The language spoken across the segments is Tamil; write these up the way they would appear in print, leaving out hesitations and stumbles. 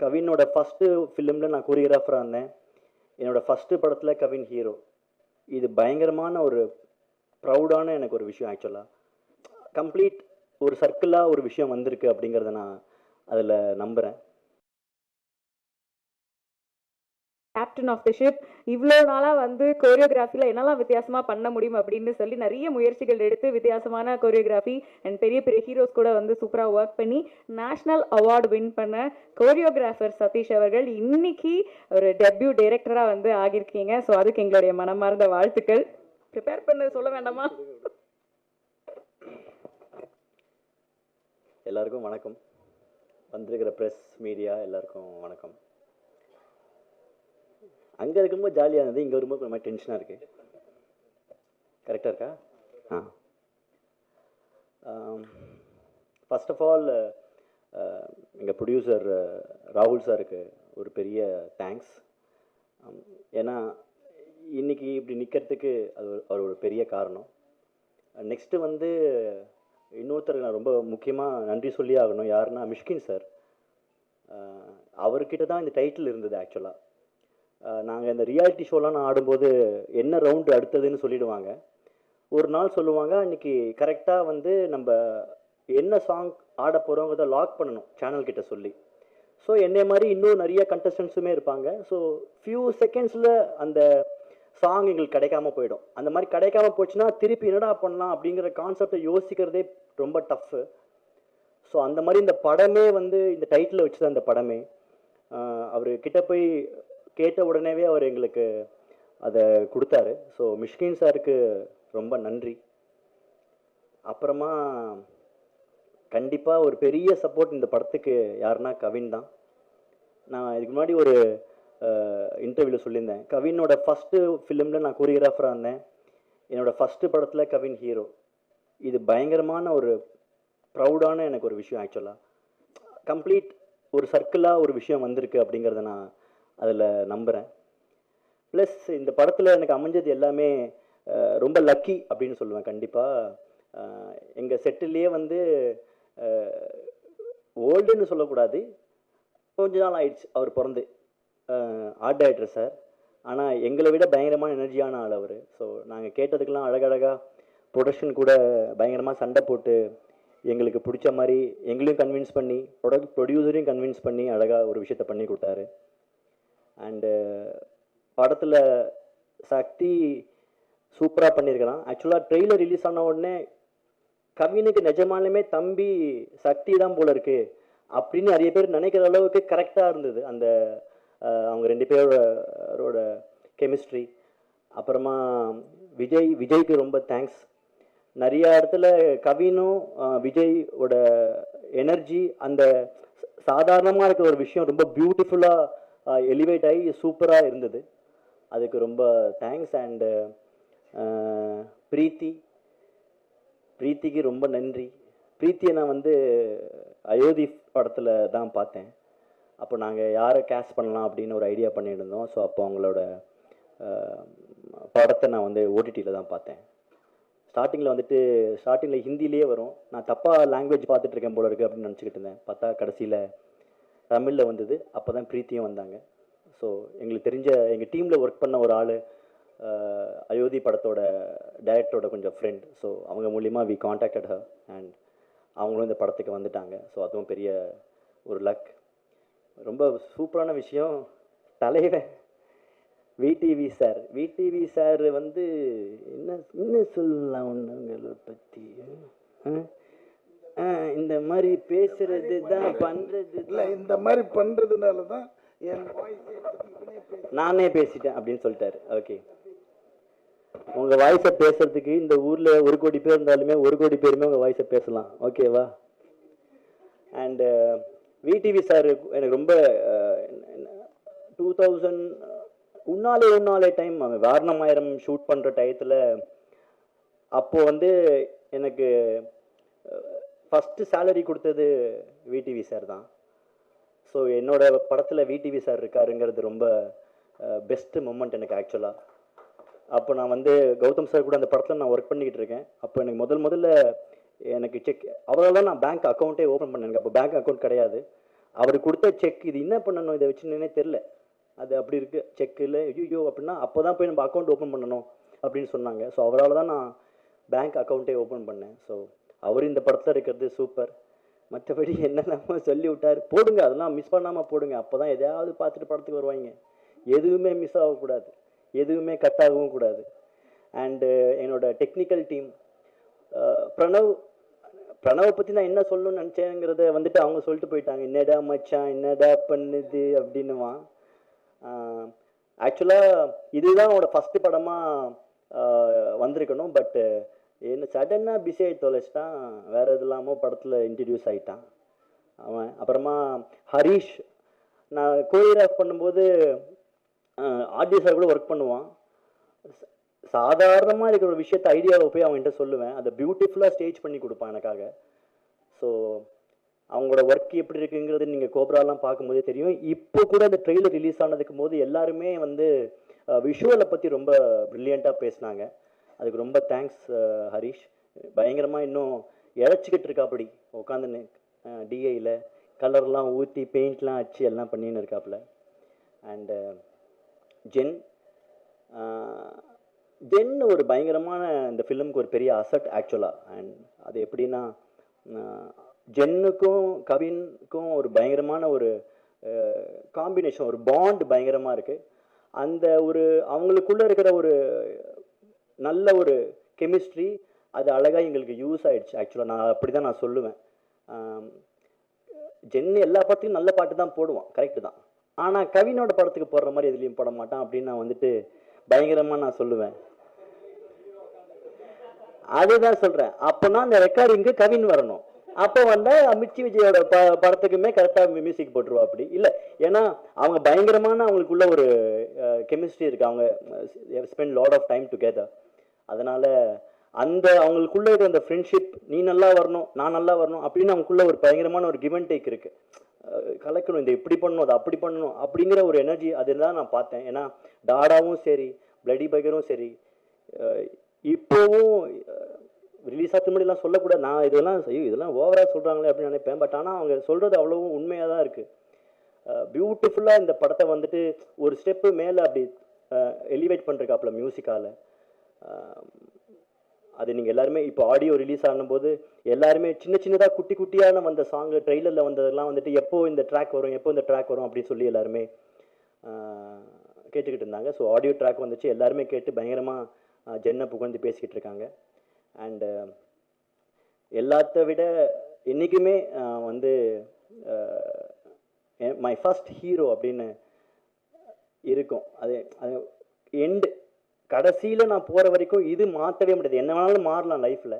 கவினோட ஃபஸ்ட்டு ஃபிலிமில் நான் கோரியோகிராஃபராக இருந்தேன். என்னோடய ஃபஸ்ட்டு படத்தில் கவின் ஹீரோ. இது பயங்கரமான ஒரு ப்ரௌடான எனக்கு ஒரு விஷயம். ஆக்சுவலாக கம்ப்ளீட் ஒரு சர்க்கிளாக ஒரு விஷயம் வந்திருக்கு அப்படிங்கிறத நான் அதில் நம்புகிறேன். கேப்டன் ஆஃப் தி ஷிப் இவ்வளோ நாளாக வந்து கோரியோகிராஃபியில் என்னெல்லாம் வித்தியாசமாக பண்ண முடியும் அப்படின்னு சொல்லி நிறைய முயற்சிகள் எடுத்து வித்தியாசமான கோரியோகிராஃபி அண்ட் பெரிய பெரிய ஹீரோஸ் கூட வந்து சூப்பராக ஒர்க் பண்ணி நேஷ்னல் அவார்டு வின் பண்ண கோரியோகிராஃபர் சதீஷ் அவர்கள் இன்னைக்கு ஒரு டெபியூ டைரக்டராக வந்து ஆகியிருக்கீங்க. ஸோ அதுக்கு எங்களுடைய மனமார்ந்த வாழ்த்துக்கள். ப்ரிப்பேர் பண்ண சொல்ல வேண்டாமா? எல்லாருக்கும் வணக்கம். வந்திருக்கிற ப்ரெஸ் மீடியா எல்லாருக்கும் வணக்கம். அங்கே இருக்கும்போது ஜாலியாக இருந்தது, இங்கே வரும்போது ஒரு மாதிரி டென்ஷனாக இருக்குது. கரெக்டாக இருக்கா? ஃபர்ஸ்ட் ஆஃப் ஆல் எங்கள் ப்ரொடியூசர் ராகுல் சாருக்கு ஒரு பெரிய தேங்க்ஸ். ஏன்னா இன்றைக்கி இப்படி நிற்கிறதுக்கு அவர் ஒரு பெரிய காரணம். நெக்ஸ்ட்டு வந்து இன்னொருத்தருக்கு நான் ரொம்ப முக்கியமாக நன்றி சொல்லி ஆகணும். யாருன்னா மிஷ்கின் சார். அவர்கிட்ட தான் இந்த டைட்டில் இருந்தது. ஆக்சுவலாக நாங்கள் இந்த ரியாலிட்டி ஷோலாம் நான் ஆடும்போது என்ன ரவுண்டு அடுத்ததுன்னு சொல்லிவிடுவாங்க. ஒரு நாள் சொல்லுவாங்க, அன்றைக்கி கரெக்டாக வந்து நம்ம என்ன சாங் ஆட போகிறோங்கிறத லாக் பண்ணணும் சேனல்கிட்ட சொல்லி. ஸோ என்னை மாதிரி இன்னும் நிறைய கண்டஸ்டன்ஸுமே இருப்பாங்க. ஸோ ஃபியூ செகண்ட்ஸில் அந்த சாங் எங்களுக்கு கிடைக்காம போயிடும். அந்த மாதிரி கிடைக்காம போச்சுன்னா திருப்பி என்னடா பண்ணலாம் அப்படிங்கிற கான்செப்டை யோசிக்கிறதே ரொம்ப டஃப்பு. ஸோ அந்த மாதிரி இந்த படமே வந்து இந்த டைட்டில் வச்சு தான் இந்த படமே. அவர் கிட்ட போய் கேட்ட உடனேவே அவர் எங்களுக்கு அதை கொடுத்தாரு. ஸோ மிஷ்கின் சாருக்கு ரொம்ப நன்றி. அப்புறமா கண்டிப்பாக ஒரு பெரிய சப்போர்ட் இந்த படத்துக்கு யாருன்னா கவின் தான். நான் இதுக்கு முன்னாடி ஒரு இன்டர்வியூவில் சொல்லியிருந்தேன், கவினோட ஃபஸ்ட்டு ஃபிலிமில் நான் கோரியோகிராஃபராக இருந்தேன். என்னோடய ஃபஸ்ட்டு படத்தில் கவின் ஹீரோ. இது பயங்கரமான ஒரு ப்ரௌடான எனக்கு ஒரு விஷயம். ஆக்சுவலாக கம்ப்ளீட் ஒரு சர்க்கிளாக ஒரு விஷயம் வந்திருக்கு அப்படிங்கிறத நான் அதில் நம்புகிறேன். ப்ளஸ் இந்த படத்தில் எனக்கு அமைஞ்சது எல்லாமே ரொம்ப லக்கி அப்படின்னு சொல்லுவேன். கண்டிப்பாக எங்கள் செட்டிலேயே வந்து ஓல்டுன்னு சொல்லக்கூடாது, கொஞ்ச நாள் ஆயிடுச்சு அவர் பிறந்து, ஆர்ட் டைரக்டர் சார். ஆனால் எங்களை விட பயங்கரமான எனர்ஜியான ஆள் அவர். ஸோ நாங்கள் கேட்டதுக்கெல்லாம் அழகழகாக ப்ரொடக்ஷன் கூட பயங்கரமாக சண்டை போட்டு எங்களுக்கு பிடிச்ச மாதிரி எங்களையும் கன்வின்ஸ் பண்ணி ப்ரொடியூசரையும் கன்வின்ஸ் பண்ணி அழகாக ஒரு விஷயத்த பண்ணி கொடுத்தாரு. அண்டு படத்தில் சக்தி சூப்பராக பண்ணியிருக்கிறான். ஆக்சுவலாக ட்ரெய்லர் ரிலீஸ் ஆன உடனே கவினுக்கு நிஜமாலுமே தம்பி சக்தி தான் போல இருக்குது அப்படின்னு நிறைய பேர் நினைக்கிற அளவுக்கு கரெக்டாக இருந்தது அந்த அவங்க ரெண்டு பேரோட கெமிஸ்ட்ரி. அப்புறமா விஜய்க்கு ரொம்ப தேங்க்ஸ். நிறைய இடத்துல கவினும் விஜயோட எனர்ஜி அந்த சாதாரணமாக இருக்கிற ஒரு விஷயம் ரொம்ப பியூட்டிஃபுல்லாக எலிவேட் ஆகி சூப்பராக இருந்தது. அதுக்கு ரொம்ப தேங்க்ஸ். அண்டு பிரீத்திக்கு ரொம்ப நன்றி. பிரீத்தியை நான் வந்து அயோத்தி படத்தில் தான் பார்த்தேன். அப்போ நாங்கள் யாரை கேஸ்ட் பண்ணலாம் அப்படின்னு ஒரு ஐடியா பண்ணிட்டு இருந்தோம். ஸோ அப்போ அவங்களோட படத்தை நான் வந்து ஓடிடியில் தான் பார்த்தேன். ஸ்டார்டிங்கில் ஹிந்திலேயே வரும். நான் தப்பாக லாங்குவேஜ் பார்த்துட்ருக்கேன் போல இருக்குது அப்படின்னு நினச்சிக்கிட்டு இருந்தேன். பார்த்தா கடைசியில் தமிழில் வந்தது. அப்போ தான் பிரீத்தியும் வந்தாங்க. ஸோ எங்களுக்கு தெரிஞ்ச எங்கள் டீமில் ஒர்க் பண்ண ஒரு ஆள் அயோத்தி படத்தோட டைரக்டரோட கொஞ்சம் ஃப்ரெண்ட். ஸோ அவங்க மூலிமா வி காண்டாக்டட் ஹர் அண்ட் அவங்களும் இந்த படத்துக்கு வந்துட்டாங்க. ஸோ அதுவும் பெரிய ஒரு லக். ரொம்ப சூப்பரான விஷயம். தலைவன் விடிவி சார் வந்து என்ன சொல்லலாம் ஒன்றுங்களை பற்றி, இந்த மாதிரி பேசுறது தான் பண்ணுறது இல்லை. இந்த மாதிரி பண்ணுறதுனால தான் என் நானே பேசிட்டேன் அப்படின்னு சொல்லிட்டாரு. ஓகே, உங்கள் வாய்ஸை பேசுறதுக்கு இந்த ஊரில் 1 கோடி பேர் இருந்தாலுமே 1 கோடி பேருமே உங்கள் வாய்ஸை பேசலாம். ஓகேவா? அண்டு விடிவி சார் எனக்கு ரொம்ப 2000 உன்னாலே டைம் வாரணமாயிரம் ஷூட் பண்ணுற டயத்தில் அப்போது வந்து எனக்கு ஃபஸ்ட்டு சேலரி கொடுத்தது விடிவி சார் தான். ஸோ என்னோட படத்தில் விடிவி சார் இருக்காருங்கிறது ரொம்ப பெஸ்ட்டு மொமெண்ட் எனக்கு ஆக்சுவலாக. அப்போ நான் வந்து கௌதம் சார் கூட அந்த படத்தில் நான் ஒர்க் பண்ணிக்கிட்டு இருக்கேன். அப்போ எனக்கு முதல்ல எனக்கு அவரால் தான் நான் பேங்க் அக்கௌண்ட்டே ஓப்பன் பண்ணேன். அப்போ பேங்க் அக்கௌண்ட் கிடையாது. அவர் கொடுத்த செக் இது என்ன பண்ணணும், இதை வச்சுன்னே தெரில, அது அப்படி இருக்குது செக்கில் ஐயோ அப்படின்னா அப்போ தான் போய் நம்ம அக்கௌண்ட் ஓப்பன் பண்ணணும் அப்படின்னு சொன்னாங்க. ஸோ அவரால் தான் நான் பேங்க் அக்கௌண்ட்டே ஓப்பன் பண்ணேன். ஸோ அவர் இந்த படத்தில் இருக்கிறது சூப்பர். மற்றபடி என்னென்னமோ சொல்லி விட்டார், போடுங்க அதெல்லாம் மிஸ் பண்ணாமல் போடுங்க, அப்போ தான் எதையாவது பார்த்துட்டு படத்துக்கு வருவாங்க. எதுவுமே மிஸ் ஆகக்கூடாது, எதுவுமே கட் ஆகவும் கூடாது. அண்டு என்னோட டெக்னிக்கல் டீம் பிரணவை பற்றி நான் என்ன சொல்லணும்னு நினச்சேங்கிறத வந்துட்டு அவங்க சொல்லிட்டு போயிட்டாங்க. என்னடா மச்சான் என்னடா பண்ணுது அப்படின்னுவான். ஆக்சுவலாக இதுதான் அவனோட ஃபஸ்ட்டு படமாக வந்திருக்கணும். பட்டு என்ன சடனாக பிஸி ஆகி தொலைச்சிட்டான், வேறு எது இல்லாமல் படத்தில் இன்ட்ரடியூஸ் ஆகிட்டான் அவன். அப்புறமா ஹரீஷ், நான் கோரியோகிராஃப் பண்ணும்போது ஆடியோ சார் கூட ஒர்க் பண்ணுவான். சாதாரணமாக இருக்கிற ஒரு விஷயத்த ஐடியாவை போய் அவங்ககிட்ட சொல்லுவேன், அதை பியூட்டிஃபுல்லாக ஸ்டேஜ் பண்ணி கொடுப்பான் எனக்காக. ஸோ அவங்களோட ஒர்க் எப்படி இருக்குங்கிறது நீங்கள் கோப்ராலாம் பார்க்கும்போதே தெரியும். இப்போ கூட அந்த ட்ரெய்லர் ரிலீஸ் ஆனதுக்கும் போது எல்லாருமே வந்து விஷுவலை பற்றி ரொம்ப ப்ரில்லியண்ட்டாக பேசினாங்க. அதுக்கு ரொம்ப தேங்க்ஸ் ஹரீஷ். பயங்கரமாக இன்னும் இழைச்சிக்கிட்டு இருக்காப்படி உட்காந்துன்னு டிஐயில் கலர்லாம் ஊற்றி பெயிண்ட்லாம் அடிச்சு எல்லாம் பண்ணின்னு இருக்காப்புல. அண்டு ஜென் ஒரு பயங்கரமான இந்த ஃபிலிமுக்கு ஒரு பெரிய அசட் ஆக்சுவலாக. அண்ட் அது எப்படின்னா ஜென்னுக்கும் கவினுக்கும் ஒரு பயங்கரமான ஒரு காம்பினேஷன், ஒரு பாண்ட் பயங்கரமாக இருக்குது. அந்த ஒரு அவங்களுக்குள்ளே இருக்கிற ஒரு நல்ல ஒரு கெமிஸ்ட்ரி அது அழகாக எங்களுக்கு யூஸ் ஆகிடுச்சு. ஆக்சுவலாக நான் அப்படி தான் நான் சொல்லுவேன். ஜென் எல்லா படத்துக்கும் நல்ல பாட்டு தான் போடுவான், கரெக்டு தான். ஆனால் கவினோட படத்துக்கு போடுற மாதிரி எதுலேயும் போட மாட்டான் அப்படின்னு நான் வந்துட்டு பயங்கரமாக நான் சொல்லுவேன். அதுதான் சொல்கிறேன். அப்போனா அந்த ரெக்கார்டிங்கு கவின் வரணும். அப்போ வந்தால் மிர்ச்சி விஜயோட படத்துக்குமே கரெக்டாக மியூசிக் போட்டுருவா அப்படி இல்லை. ஏன்னா அவங்க பயங்கரமான அவங்களுக்குள்ள ஒரு கெமிஸ்ட்ரி இருக்குது, அவங்க spend lot of time together. அதனால் அந்த அவங்களுக்குள்ள இருக்கிற அந்த ஃப்ரெண்ட்ஷிப், நீ நல்லா வரணும் நான் நல்லா வரணும் அப்படின்னு அவங்களுக்குள்ள ஒரு பயங்கரமான ஒரு கிவ் அண்ட் டேக் இருக்குது. கலக்கணும், இந்த இப்படி பண்ணணும் அது அப்படி பண்ணணும் அப்படிங்கிற ஒரு எனர்ஜி அதுதான் நான் பார்த்தேன். ஏன்னா டாடாவும் சரி பிளடி பைகரும் சரி இப்போவும் ரிலீஸ் ஆக முன்னாடிலாம் சொல்லக்கூடாது, நான் இதெல்லாம் ஓவராக சொல்கிறாங்களே அப்படின்னு நினைப்பேன். பட் ஆனால் அவங்க சொல்கிறது அவ்வளவும் உண்மையாக தான் இருக்குது. பியூட்டிஃபுல்லாக இந்த படத்தை வந்துட்டு ஒரு ஸ்டெப்பு மேலே அப்படி எலிவேட் பண்ணுறக்காப்புல மியூசிக்கால். அது நீங்கள் எல்லாருமே இப்போ ஆடியோ ரிலீஸ் ஆகும்போது எல்லாருமே சின்ன சின்னதாக குட்டி குட்டியான வந்த சாங்கு ட்ரெய்லரில் வந்ததெல்லாம் வந்துட்டு எப்போ இந்த ட்ராக் வரும் அப்படின்னு சொல்லி எல்லாருமே கேட்டுக்கிட்டு இருந்தாங்க. ஸோ ஆடியோ ட்ராக் வந்துச்சு, எல்லாருமே கேட்டு பயங்கரமாக ஜென்னை புகழ்ந்து பேசிக்கிட்டு இருக்காங்க. அண்டு எல்லாத்த விட என்றைக்குமே வந்து மை ஃபஸ்ட் ஹீரோ அப்படின்னு இருக்கும். அது எண்டு கடைசியில் நான் போகிற வரைக்கும் இது மாற்றவே முடியாது, என்ன வேணாலும் மாறலாம் லைஃப்பில்.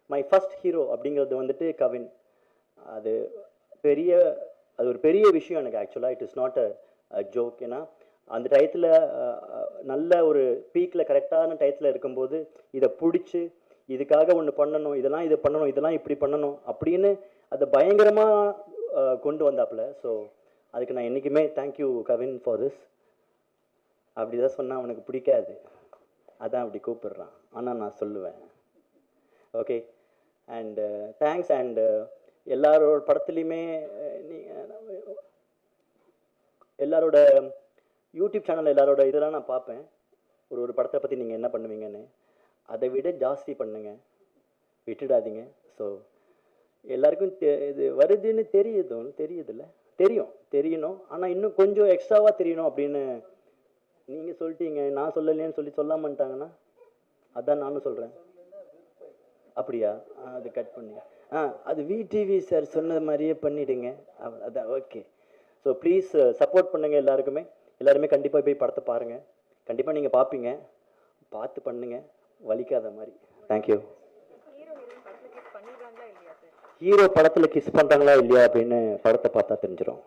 மை ஃபஸ்ட் ஹீரோ அப்படிங்கிறது வந்துட்டு கவின். அது ஒரு பெரிய விஷயம் எனக்கு ஆக்சுவலாக. It is not a joke. ஏன்னா அந்த டயத்தில் நல்ல ஒரு பீக்கில் கரெக்டான டயத்தில் இருக்கும்போது இதை பிடிச்சி இதுக்காக ஒன்று பண்ணணும், இதை பண்ணணும், இதெல்லாம் இப்படி பண்ணணும் அப்படின்னு அதை பயங்கரமாக கொண்டு வந்தாப்புல. ஸோ அதுக்கு நான் என்றைக்குமே தேங்க்யூ கவின் ஃபார் திஸ். அப்படி தான் சொன்னால் அவனுக்கு பிடிக்காது, அதான் அப்படி கூப்பிடுறான், ஆனால் நான் சொல்லுவேன். Okay, and thanks. அண்டு எல்லாரோட படத்துலையுமே எல்லாரோட யூடியூப் சேனல் எல்லாரோட இதெல்லாம் நான் பார்ப்பேன். ஒரு படத்தை பற்றி நீங்கள் என்ன பண்ணுவீங்கன்னு, அதை விட ஜாஸ்தி பண்ணுங்க, விட்டுடாதீங்க. ஸோ எல்லாருக்கும் இது வருதுன்னு தெரியுதுல்ல, தெரியணும். ஆனால் இன்னும் கொஞ்சம் எக்ஸ்ட்ராவாக தெரியணும் அப்படின்னு நீங்கள் சொல்லிட்டீங்க, நான் சொல்லலைன்னு சொல்லாமட்டாங்கன்னா அதான் நானும் சொல்கிறேன். அப்படியா? அது கட் பண்ணி அது விடிவி சார் சொன்னது மாதிரியே பண்ணிவிடுங்க, அதான் ஓகே. ஸோ ப்ளீஸ் சப்போர்ட் பண்ணுங்கள் எல்லாருமே கண்டிப்பாக போய் படத்தை பாருங்கள். கண்டிப்பாக நீங்கள் பார்ப்பீங்க, பார்த்து பண்ணுங்கள், வலிக்காத மாதிரி. தேங்க்யூ. ஹீரோ படத்தில் கிஸ் பண்ணுறாங்களா இல்லையா அப்படின்னு படத்தை பார்த்தா தெரிஞ்சிடும்.